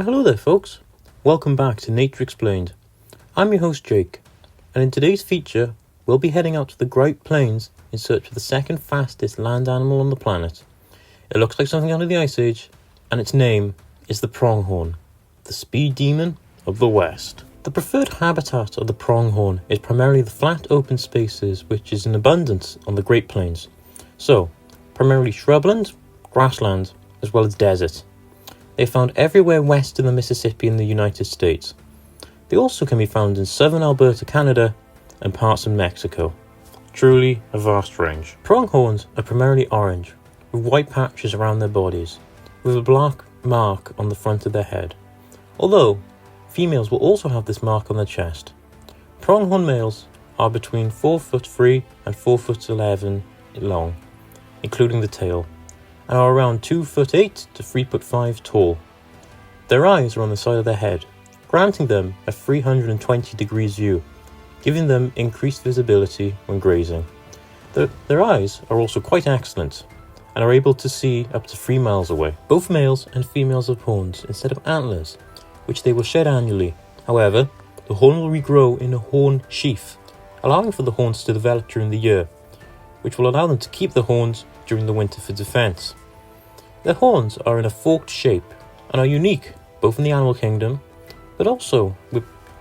Hello there folks, welcome back to Nature Explained. I'm your host Jake, and in today's feature we'll be heading out to the Great Plains in search of the second fastest land animal on the planet. It looks like something out of the Ice Age, and its name is the pronghorn, the speed demon of the West. The preferred habitat of the pronghorn is primarily the flat open spaces which is in abundance on the Great Plains, so primarily shrubland, grassland, as well as desert. They are found everywhere west of the Mississippi in the United States. They also can be found in southern Alberta, Canada, and parts of Mexico. Truly a vast range. Pronghorns are primarily orange, with white patches around their bodies, with a black mark on the front of their head. Although, females will also have this mark on their chest. Pronghorn males are between 4'3" and 4'11" long, including the tail, and are around 2'8" to 3'5" tall. Their eyes are on the side of their head, granting them a 320 degrees view, giving them increased visibility when grazing. Their eyes are also quite excellent, and are able to see up to 3 miles away. Both males and females have horns instead of antlers, which they will shed annually. However, the horn will regrow in a horn sheath, allowing for the horns to develop during the year, which will allow them to keep the horns during the winter for defense. Their horns are in a forked shape and are unique both in the animal kingdom but also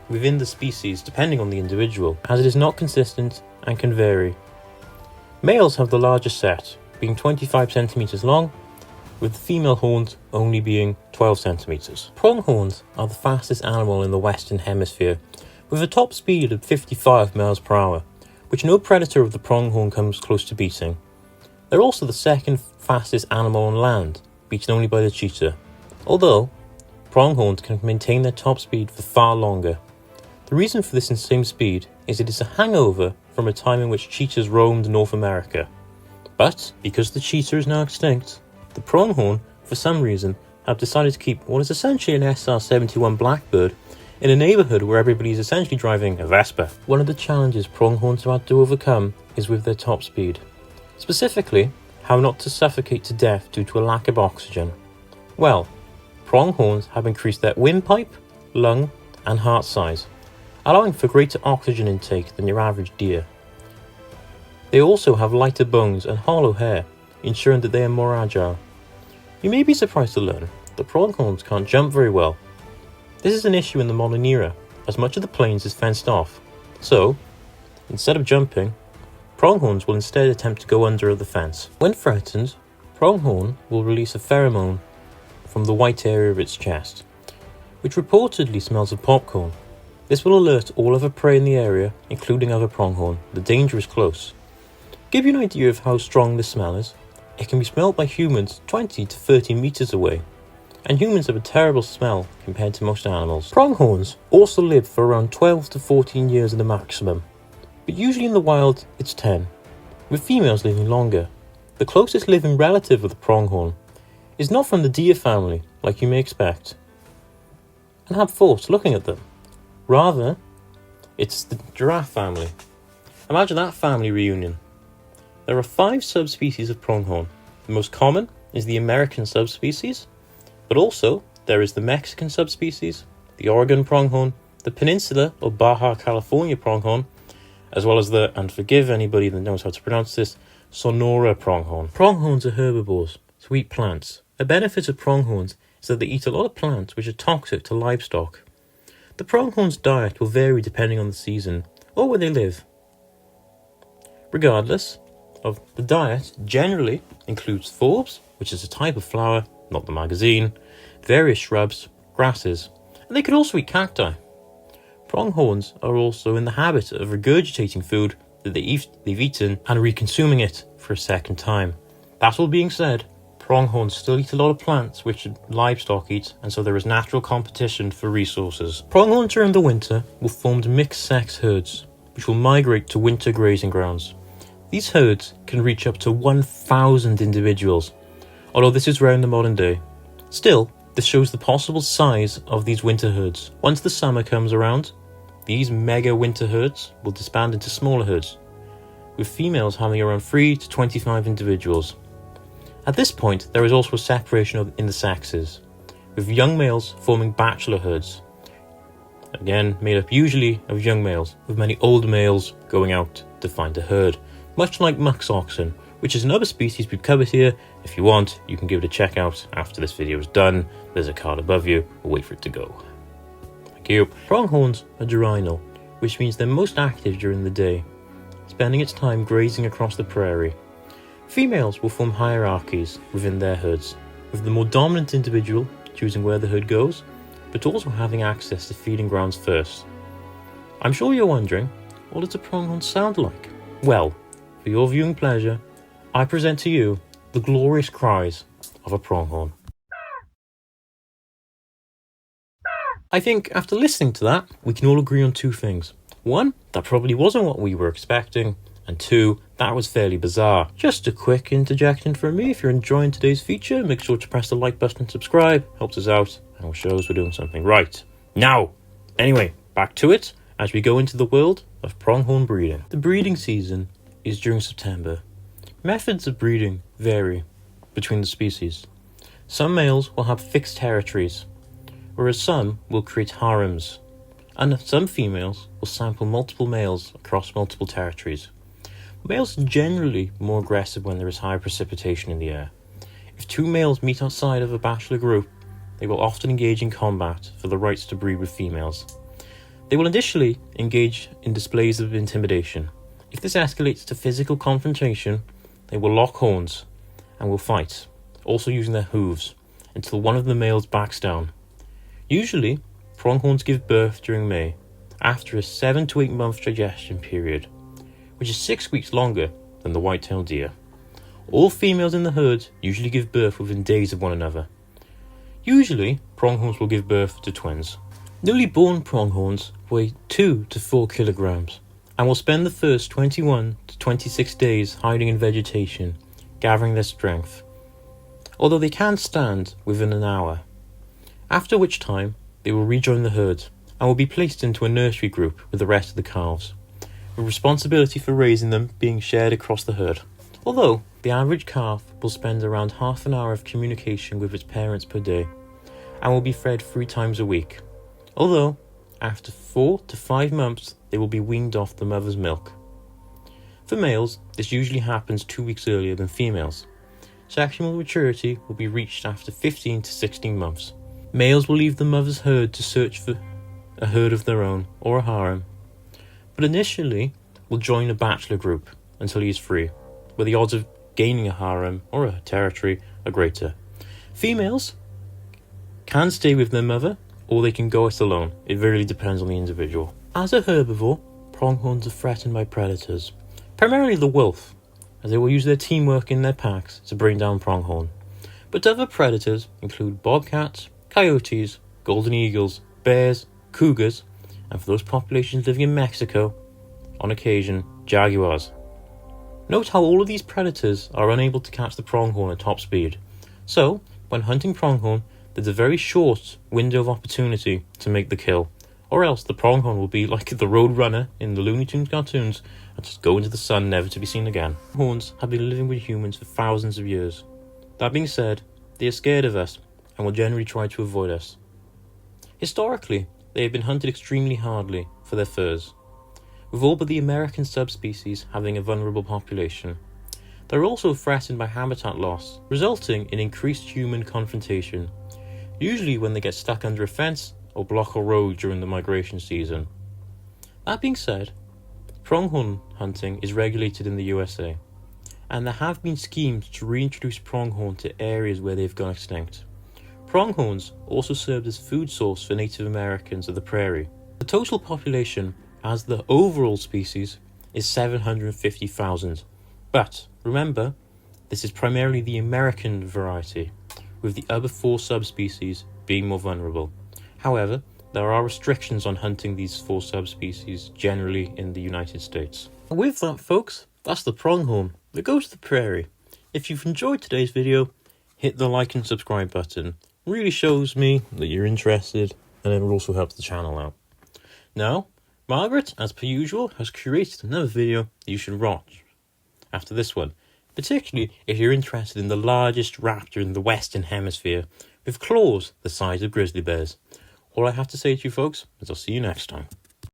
within the species depending on the individual, as it is not consistent and can vary. Males have the largest set, being 25 centimeters long, with the female horns only being 12 centimeters. Pronghorns are the fastest animal in the Western Hemisphere, with a top speed of 55 miles per hour, which no predator of the pronghorn comes close to beating. They're also the second fastest animal on land, beaten only by the cheetah, although pronghorns can maintain their top speed for far longer. The reason for this insane speed is it is a hangover from a time in which cheetahs roamed North America. But because the cheetah is now extinct, the pronghorn, for some reason, have decided to keep what is essentially an SR-71 Blackbird in a neighbourhood where everybody is essentially driving a Vespa. One of the challenges pronghorns have had to overcome is with their top speed. Specifically, how not to suffocate to death due to a lack of oxygen. Well, pronghorns have increased their windpipe, lung, and heart size, allowing for greater oxygen intake than your average deer. They also have lighter bones and hollow hair, ensuring that they are more agile. You may be surprised to learn that pronghorns can't jump very well. This is an issue in the modern era, as much of the plains is fenced off. So, instead of jumping, pronghorns will instead attempt to go under the fence. When threatened, pronghorn will release a pheromone from the white area of its chest, which reportedly smells of popcorn. This will alert all other prey in the area, including other pronghorn, the danger is close. To give you an idea of how strong this smell is, it can be smelled by humans 20 to 30 meters away, and humans have a terrible smell compared to most animals. Pronghorns also live for around 12 to 14 years at the maximum, but usually in the wild it's 10, with females living longer. The closest living relative of the pronghorn is not from the deer family, like you may expect, and have thoughts looking at them. Rather, it's the giraffe family. Imagine that family reunion. There are 5 subspecies of pronghorn. The most common is the American subspecies, but also there is the Mexican subspecies, the Oregon pronghorn, the Peninsula or Baja California pronghorn, as well as the, and forgive anybody that knows how to pronounce this, Sonora pronghorn. Pronghorns are herbivores, so eat plants. A benefit of pronghorns is that they eat a lot of plants which are toxic to livestock. The pronghorn's diet will vary depending on the season or where they live. Regardless of the diet, generally includes forbs, which is a type of flower, not the magazine, various shrubs, grasses, and they could also eat cacti. Pronghorns are also in the habit of regurgitating food that they've eaten and reconsuming it for a second time. That all being said, pronghorns still eat a lot of plants which livestock eat, and so there is natural competition for resources. Pronghorns during the winter will form mixed-sex herds, which will migrate to winter grazing grounds. These herds can reach up to 1,000 individuals, although this is rare in the modern day. Still, this shows the possible size of these winter herds. Once the summer comes around, these mega winter herds will disband into smaller herds, with females having around 3 to 25 individuals. At this point, there is also a separation in the sexes, with young males forming bachelor herds. Again, made up usually of young males, with many older males going out to find a herd, much like musk oxen, which is another species we've covered here. If you want, you can give it a check out after this video is done. There's a card above you, we'll wait for it to go. Thank you. Pronghorns are diurnal, which means they're most active during the day, spending its time grazing across the prairie. Females will form hierarchies within their herds, with the more dominant individual choosing where the herd goes, but also having access to feeding grounds first. I'm sure you're wondering, what does a pronghorn sound like? Well, for your viewing pleasure, I present to you the glorious cries of a pronghorn. I think after listening to that, we can all agree on two things. One, that probably wasn't what we were expecting, and two, that was fairly bizarre. Just a quick interjection from me: if you're enjoying today's feature, make sure to press the like button and subscribe, helps us out and shows we're doing something right. Now, anyway, back to it as we go into the world of pronghorn breeding. The breeding season is during September. Methods of breeding vary between the species. Some males will have fixed territories, whereas some will create harems, and some females will sample multiple males across multiple territories. Males are generally more aggressive when there is high precipitation in the air. If two males meet outside of a bachelor group, they will often engage in combat for the rights to breed with females. They will initially engage in displays of intimidation. If this escalates to physical confrontation, they will lock horns and will fight, also using their hooves, until one of the males backs down. Usually, pronghorns give birth during May, after a 7 to 8 month digestion period, which is 6 weeks longer than the white-tailed deer. All females in the herd usually give birth within days of one another. Usually, pronghorns will give birth to twins. Newly born pronghorns weigh 2 to 4 kilograms and will spend the first 21 to 26 days hiding in vegetation, gathering their strength, although they can stand within an hour, after which time they will rejoin the herd and will be placed into a nursery group with the rest of the calves, with responsibility for raising them being shared across the herd. Although the average calf will spend around half an hour of communication with its parents per day and will be fed 3 times a week, although after 4 to 5 months they will be weaned off the mother's milk. For males, this usually happens 2 weeks earlier than females. Sexual maturity will be reached after 15 to 16 months. Males will leave the mother's herd to search for a herd of their own or a harem, but initially will join a bachelor group until he is free, where the odds of gaining a harem or a territory are greater. Females can stay with their mother, or they can go it alone. It really depends on the individual. As a herbivore, pronghorns are threatened by predators, primarily the wolf, as they will use their teamwork in their packs to bring down pronghorn. But other predators include bobcats, coyotes, golden eagles, bears, cougars, and for those populations living in Mexico, on occasion, jaguars. Note how all of these predators are unable to catch the pronghorn at top speed. So, when hunting pronghorn, there's a very short window of opportunity to make the kill, or else the pronghorn will be like the Road Runner in the Looney Tunes cartoons and just go into the sun, never to be seen again. Pronghorns have been living with humans for thousands of years. That being said, they are scared of us and will generally try to avoid us. Historically, they have been hunted extremely hardly for their furs, with all but the American subspecies having a vulnerable population. They are also threatened by habitat loss, resulting in increased human confrontation, usually when they get stuck under a fence or block a road during the migration season. That being said, pronghorn hunting is regulated in the USA, and there have been schemes to reintroduce pronghorn to areas where they've gone extinct. Pronghorns also served as food source for Native Americans of the prairie. The total population as the overall species is 750,000, but remember, this is primarily the American variety, with the other 4 subspecies being more vulnerable. However, there are restrictions on hunting these 4 subspecies generally in the United States. With that, folks, that's the pronghorn that goes to the prairie. If you've enjoyed today's video, hit the like and subscribe button. It really shows me that you're interested, and it will also help the channel out. Now, Margaret, as per usual, has curated another video that you should watch after this one, particularly if you're interested in the largest raptor in the Western Hemisphere, with claws the size of grizzly bears. All I have to say to you folks is I'll see you next time.